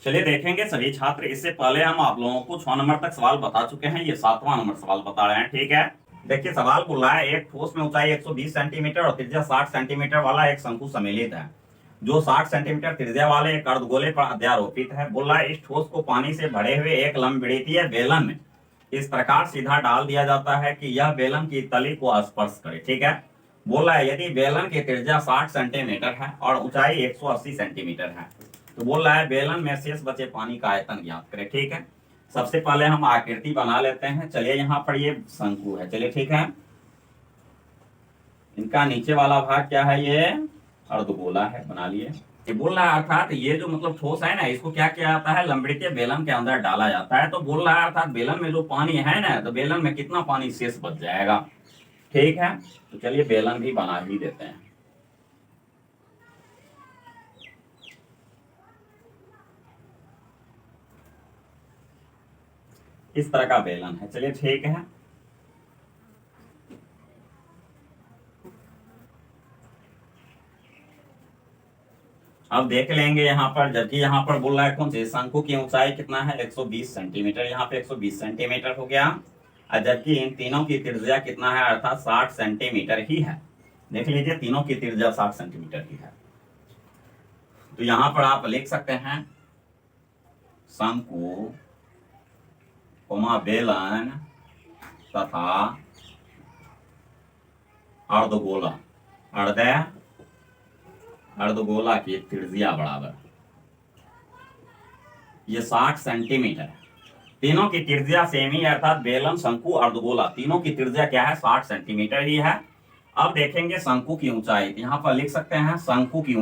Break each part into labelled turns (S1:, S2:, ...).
S1: चलिए देखेंगे सभी छात्र। इससे पहले हम आप लोगों को 6 नंबर तक सवाल बता चुके हैं, ये 7वां नंबर सवाल बता रहे हैं। ठीक है, देखिए सवाल बोल रहा है एक ठोस में ऊंचाई 120 सेंटीमीटर और त्रिज्या 60 सेंटीमीटर वाला एक शंकु सम्मिलित है, जो 60 सेंटीमीटर त्रिज्या वाले एक अर्धगोले पर अध्यारोपित है। बोल रहा है इस ठोस को पानी से भरे हुए एक लंबवृत्तीय बेलन में इस प्रकार सीधा डाल दिया जाता है कि यह बेलन की तली को स्पर्श करे। ठीक है, बोल रहा है यदि बेलन की त्रिज्या 60 सेंटीमीटर है और ऊंचाई 180 सेंटीमीटर है तो बोल रहा है बेलन में शेष बचे पानी का आयतन ज्ञात करें। ठीक है, सबसे पहले हम आकृति बना लेते हैं। चलिए यहाँ पर ये शंकु है। चलिए ठीक है, इनका नीचे वाला भाग क्या है, ये अर्धगोला है, बना लिए। ये बोल रहा है अर्थात ये जो मतलब ठोस है ना, इसको क्या किया जाता है, लंबवृत्तीय बेलन के अंदर डाला जाता है। तो बोल रहा है अर्थात बेलन में जो पानी है ना, तो बेलन में कितना पानी शेष बच जाएगा। ठीक है, तो चलिए बेलन भी बना ही देते हैं। इस तरह का बेलन है। चलिए ठीक है, अब देख लेंगे यहाँ पर, जबकि यहाँ पर बोल रहा है कौन से शंकु की ऊंचाई कितना है, 120 सेंटीमीटर। यहाँ पे 120 सेंटीमीटर हो गया, और जबकि इन तीनों की त्रिज्या कितना है, अर्थात 60 सेंटीमीटर ही है। देख लीजिए तीनों की त्रिज्या 60 सेंटीमीटर ही है। तो यहाँ पर आप लिख सकते हैं शंकु बेलन तथा अर्धगोला अर्धगोला की त्रिज्या बराबर ये 60 सेंटीमीटर है। तीनों की त्रिज्या सेम ही, अर्थात बेलन, शंकु, अर्धगोला तीनों की त्रिज्या क्या है, 60 सेंटीमीटर ही है। अब देखेंगे शंकु की ऊंचाई। यहाँ पर लिख सकते हैं शंकु की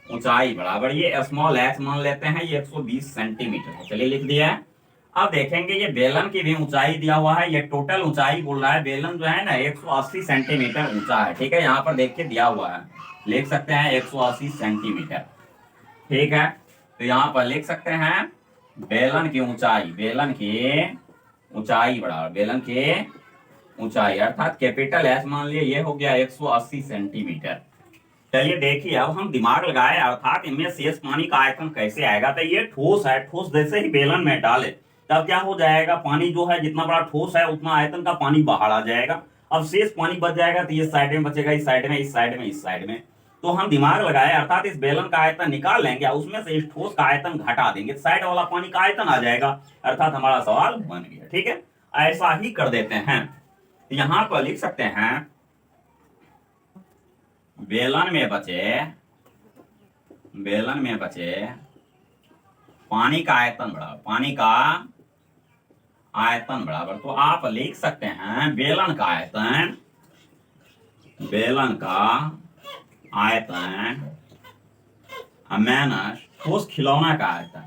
S1: ऊंचाई बराबर ये स्मॉल h मान लेते हैं, ये 120 सेंटीमीटर है। चलिए लिख दिया है। अब देखेंगे ये बेलन की भी ऊंचाई दिया हुआ है, ये टोटल ऊंचाई बोल रहा है बेलन जो है ना 180 सेंटीमीटर ऊंचा है। ठीक है, यहाँ पर देख के दिया हुआ है, लिख सकते हैं 180 सेंटीमीटर। ठीक है, तो यहाँ पर लिख सकते हैं बेलन की ऊंचाई बराबर बेलन की ऊंचाई अर्थात कैपिटल एच मान लिया, ये हो गया 180 सेंटीमीटर। चलिए देखिए अब हम दिमाग लगाए, अर्थात इनमें शेष पानी का आयतन कैसे आएगा। तो ये ठोस है, ठोस जैसे ही बेलन में डाले तब क्या हो जाएगा, पानी जो है जितना बड़ा ठोस है उतना आयतन का पानी बाहर आ जाएगा। अब शेष पानी बच जाएगा तो ये साइड में बचेगा, इस साइड में, इस साइड में, इस साइड में। तो हम दिमाग लगाए, अर्थात इस बेलन का आयतन निकाल लेंगे, उसमें से इस ठोस का आयतन घटा देंगे, साइड वाला पानी का आयतन आ जाएगा, अर्थात हमारा सवाल बन गया। ठीक है, ऐसा ही कर देते हैं। यहाँ पर लिख सकते हैं बेलन में बचे पानी का आयतन बराबर, तो आप लिख सकते हैं बेलन का आयतन माइनस ठोस खिलौना का आयतन।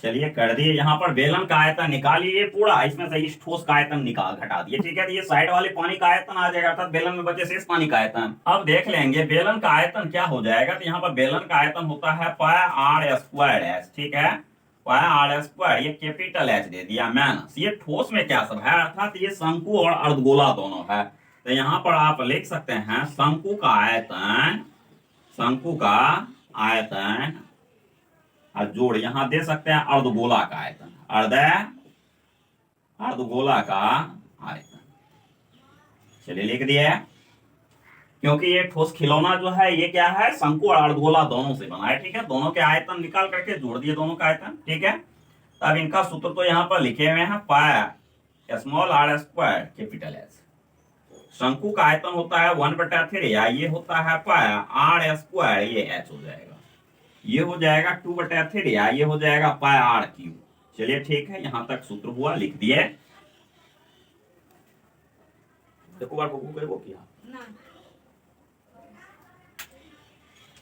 S1: चलिए कर दिए। यहाँ पर बेलन का आयतन निकालिए पूरा, इसमें से इस ठोस का आयतन घटा दिए। ठीक है, तो ये साइड वाले पानी का आयतन आ जाएगा, अर्थात बेलन में बचे शेष पानी का आयतन। अब देख लेंगे बेलन का आयतन क्या हो जाएगा। तो यहाँ पर बेलन का आयतन होता है πr²h। ठीक है, πr², ये कैपिटल एच दे दिया, माइनस ये ठोस में क्या सब है, अर्थात ये शंकु और अर्धगोला दोनों है। तो यहाँ पर आप लिख सकते हैं शंकु का आयतन और जोड़ यहाँ दे सकते हैं अर्धगोला का आयतन, अर्धगोला का आयतन। चलिए लिख दिया, क्योंकि ये ठोस खिलौना जो है ये क्या है, शंकु और अर्धगोला दोनों से बना है। ठीक है, दोनों के आयतन निकाल करके जोड़ दिए दोनों का आयतन। ठीक है, अब इनका सूत्र तो यहाँ पर लिखे हुए हैं πr² कैपिटल एच। शंकु का आयतन होता है 1/3, ये होता है πr², ये h हो जाएगा, ये हो जाएगा 2/3, ये हो जाएगा πr3। चलिए ठीक है, यहां तक सूत्र हुआ, लिख दिए।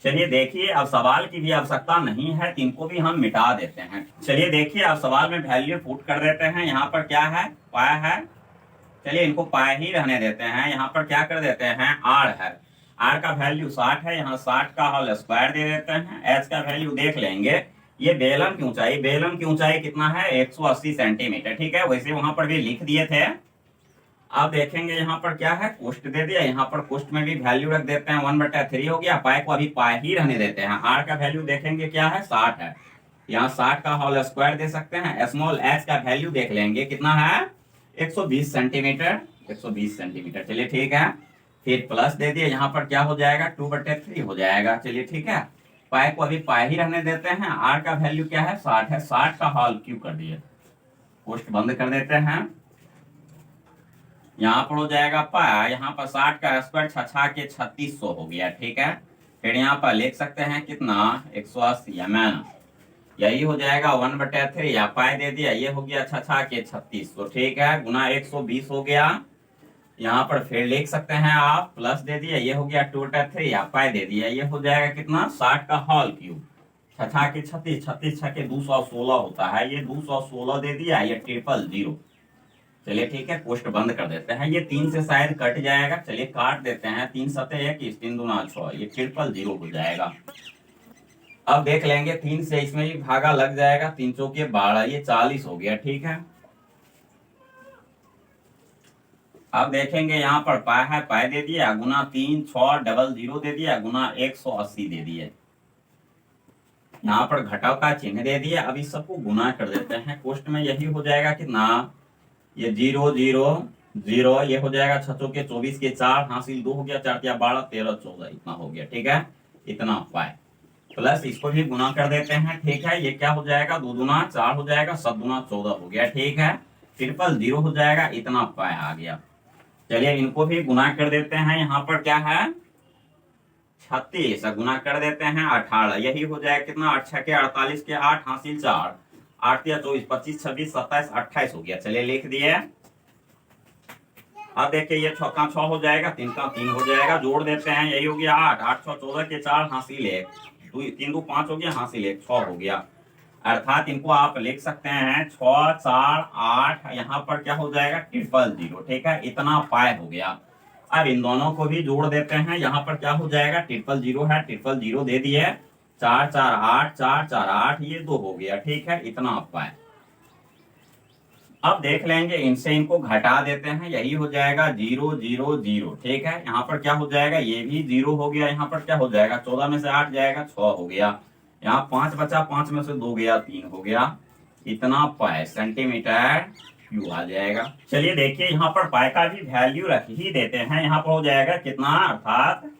S1: चलिए देखिए अब सवाल की भी आवश्यकता नहीं है, तो इनको भी हम मिटा देते हैं। चलिए देखिए अब सवाल में वैल्यू पुट कर देते हैं। यहाँ पर क्या है, पाई है, चलिए इनको पाई ही रहने देते हैं। यहाँ पर क्या कर देते हैं, आर है, आर का वैल्यू 60 है, यहाँ 60 का होल स्क्वायर दे देते हैं। एच का वैल्यू देख लेंगे, ये बेलन की ऊंचाई कितना है, 180 सेंटीमीटर। ठीक है, वैसे वहां पर भी लिख दिए थे। अब देखेंगे यहाँ पर क्या है, कोष्ट दे दिया, यहाँ पर कोष्ट में भी वैल्यू रख देते हैं, 1/3 हो गया। पाई को अभी पाई ही रहने देते हैं। आर का वैल्यू देखेंगे क्या है, 60 है। यहाँ 60 का होल स्क्वायर दे सकते हैं। स्मॉल एच का वैल्यू देख लेंगे कितना है, 120 सेंटीमीटर, 120 सेंटीमीटर। चलिए ठीक है, फिर प्लस दे दिए, यहाँ पर क्या हो जाएगा, 2/3 हो जाएगा। चलिए ठीक है, पाई को अभी पाई ही रहने देते हैं। आर का वैल्यू क्या है, 60 है। 60 का होल क्यूब कर दिए, कोष्ट बंद कर देते हैं। यहाँ पर हो जाएगा पाई, यहाँ पर 60 का स्क्वायर 6 के 3600 हो गया। ठीक है, फिर यहाँ पर लिख सकते हैं कितना, 180 एम, यही हो जाएगा 1/3। या पाई दे दिया, ये हो गया 6 के 3600। ठीक है, गुना 120 हो गया। यहाँ पर फिर लिख सकते हैं आप, प्लस दे दिया, ये हो गया 2/3। या पाई दे दिया, ये हो जाएगा कितना, 60 का होल क्यूब, 6 के 36, 36 6 के 216 होता है, ये 216 दे दिया, ये 000। चलिए ठीक है, कोष्ट बंद कर देते हैं। ये 3 से शायद कट जाएगा, चलिए काट देते हैं। 3 सते 21, 3 दूना 6, ये 000 हो जाएगा। अब देख लेंगे 3 से इसमें भी भागा लग जाएगा, 3 चौके 12, ये 40 हो गया। ठीक है, अब देखेंगे यहाँ पर पाई है, पाई दे दिया, गुना 3600 दे दिया, गुना 180 दे दिए। यहाँ पर घटाव का चिन्ह दे दिया। अब इस सबको गुना कर देते हैं। कोष्ट में यही हो जाएगा कितना, ये 0 0 0, ये हो जाएगा 6 चौके 24 के 4, हासिल 2 हो गया, 4 या 12 13 14, इतना हो गया। ठीक है, इतना पाई, प्लस इसको भी गुना कर देते हैं। ठीक है, ये क्या हो जाएगा, 2 दूना 4 हो जाएगा, 7 दूना 14 हो गया। ठीक है, 000 हो जाएगा, इतना पाई आ गया। चलिए इनको भी गुना कर देते हैं। यहाँ पर क्या है, 36 गुना कर देते हैं 18, यही हो जाएगा कितना, 8 6 के 48 के 8, हासिल 4, 8 या 24, 25 26 27 28 हो गया। चलिए लिख दिए। अब देखिए ये 6 का 6 हो जाएगा, 3 का 3 हो जाएगा, जोड़ देते हैं, यही हो गया 8, 8 6 14 के 4, हासिल 1, 3 2 5 हो गया, हासिल 1 6 हो गया। अर्थात इनको आप लिख सकते हैं 6 4 8, यहाँ पर क्या हो जाएगा, 000। ठीक है, इतना पाई हो गया। अब इन दोनों को भी जोड़ देते हैं। यहाँ पर क्या हो जाएगा, 000 है, 000 दे दिए, 4 4 8, 4 4 8, ये 2 हो गया। ठीक है, इतना पाई। अब देख लेंगे, इनसे इनको घटा देते हैं, यही हो जाएगा 0 0 0। ठीक है, यहाँ पर क्या हो जाएगा, ये भी 0 हो गया। यहाँ पर क्या हो जाएगा, 14 में से 8 जाएगा, 6 हो गया। यहाँ 5 बचा, 5 में से 2 गया, 3 हो गया। इतना पाई सेंटीमीटर क्यूब आ जाएगा। चलिए देखिए, यहाँ पर पाई का भी वैल्यू रख ही देते हैं। यहाँ पर हो जाएगा कितना, अर्थात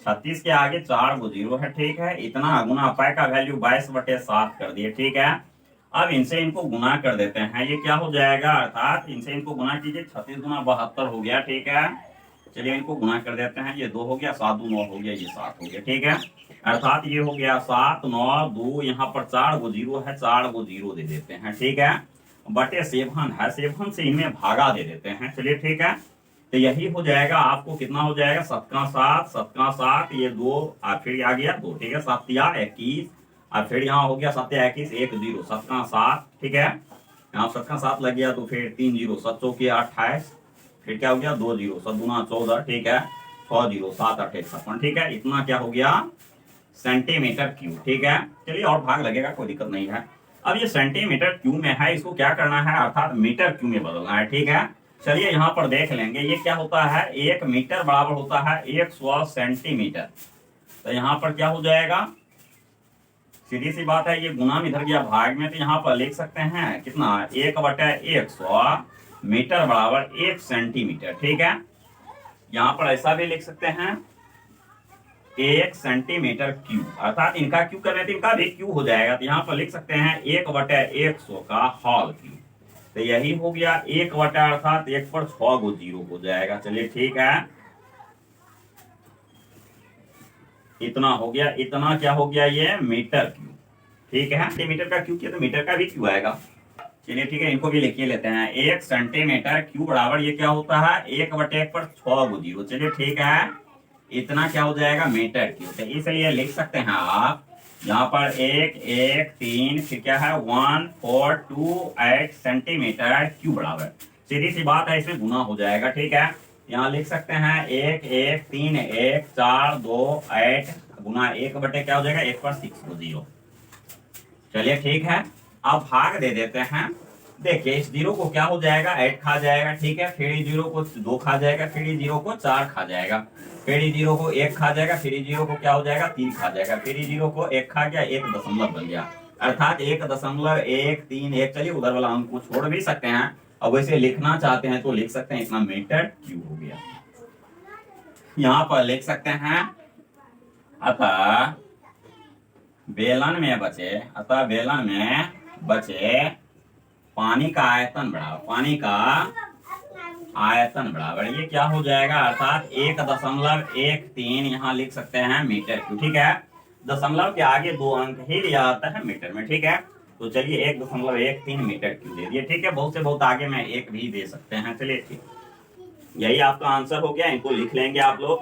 S1: 36 के आगे 4 गो 0 है। ठीक है, इतना गुना पाई का वैल्यू 22/7 कर दिए। ठीक है, अब इनसे इनको गुना कर देते हैं। ये क्या हो जाएगा, अर्थात इनसे इनको गुना कीजिए, 36 गुना 72 हो गया। ठीक है, चलिए इनको गुना कर देते हैं। ये 2 हो गया, 7 2 9 हो गया, ये 7 हो गया। ठीक है, अर्थात ये हो गया 7 9 2, यहाँ पर 4 गो 0 है, 4 गो 0 दे देते हैं। ठीक है, बटे 7 है, 7 से इनमें भागा दे देते हैं। चलिए ठीक है, तो यही हो जाएगा। आपको कितना हो जाएगा, 7 का 7, 7 का 7, ये 2, फिर आ गया 2। ठीक है, 7 या 21, और फिर यहाँ हो गया 7 या 21, 1 0, 7 का 7। ठीक है, यहाँ 7 का 7 लग गया, तो फिर 3 0, 7 चौके 28, फिर क्या हो गया 2 0, 7 दूना 14। ठीक है, 6 0 7 8 56। ठीक है, इतना क्या हो गया, सेंटीमीटर क्यूब। ठीक है, चलिए और भाग लगेगा, कोई दिक्कत नहीं है। अब ये सेंटीमीटर क्यूब में है, इसको क्या करना है, अर्थात मीटर क्यूब में बदलना है। ठीक है, चलिए यहाँ पर देख लेंगे, ये क्या होता है, 1 मीटर बराबर होता है 100 सेंटीमीटर। तो यहाँ पर क्या हो जाएगा, सीधी सी बात है, ये गुना में इधर गया भाग में, तो यहाँ पर लिख सकते हैं कितना, 1/100 मीटर बराबर 1 सेंटीमीटर। ठीक है, यहाँ पर ऐसा भी लिख सकते हैं 1 सेंटीमीटर क्यूब, अर्थात इनका क्यूब करने तो इनका भी क्यूब हो जाएगा। तो यहाँ पर लिख सकते हैं 1/100 का होल क्यूब। तो यही हो गया 1 बटा, अर्थात 1 पर 6 गो 0 हो जाएगा। चलिए ठीक है, इतना हो गया। इतना क्या हो गया, ये मीटर क्यूब। ठीक है, सेंटीमीटर का क्यूब किया तो मीटर का भी क्यूब आएगा। चलिए ठीक है, इनको भी लिखिए लेते हैं। 1 सेंटीमीटर क्यूब बराबर ये क्या होता है, 1/1 पर 6 गो 0। चलिए ठीक है, इतना क्या हो जाएगा, मीटर क्यूब। तो इसलिए लिख सकते हैं आप यहाँ पर 1 1 3, फिर क्या है 1428 सेंटीमीटर क्यूब बराबर। सीधी सी बात है, इसमें गुना हो जाएगा। ठीक है, यहाँ लिख सकते हैं 1 1 3 1 4 2 8 गुना 1/, क्या हो जाएगा, 1 पर 6 गो 0। चलिए ठीक है, अब भाग दे देते हैं। देखिए इस जीरो को क्या हो जाएगा, 8 खा जाएगा, ठीक है। फिर ये जीरो को 2 खा जाएगा, फिर ये जीरो को 4 खा जाएगा, फिर ये जीरो को 1 खा जाएगा, फिर ये जीरो को क्या हो जाएगा, 3 खा जाएगा, फिर ये जीरो को 1 खा गया, 1 दशमलव बन गया, अर्थात 1.131। चलिए उधर वाला अंक को छोड़ भी सकते हैं, अब वैसे लिखना चाहते हैं तो लिख सकते हैं, इतना मीटर क्यूब हो गया। यहाँ पर लिख सकते हैं अतः बेलन में बचे पानी का आयतन बढ़ा, पानी का आयतन बराबर ये क्या हो जाएगा, अर्थात 1.13 यहाँ लिख सकते हैं मीटर क्यूब, ठीक है। दशमलव के आगे 2 अंक ही लिया जाता है मीटर में, ठीक है। तो चलिए 1.13 मीटर क्यूब दे दिए, ठीक है। बहुत से बहुत आगे में 1 भी दे सकते हैं, चलिए ठीक, यही आपका आंसर हो गया, इनको लिख लेंगे आप लोग।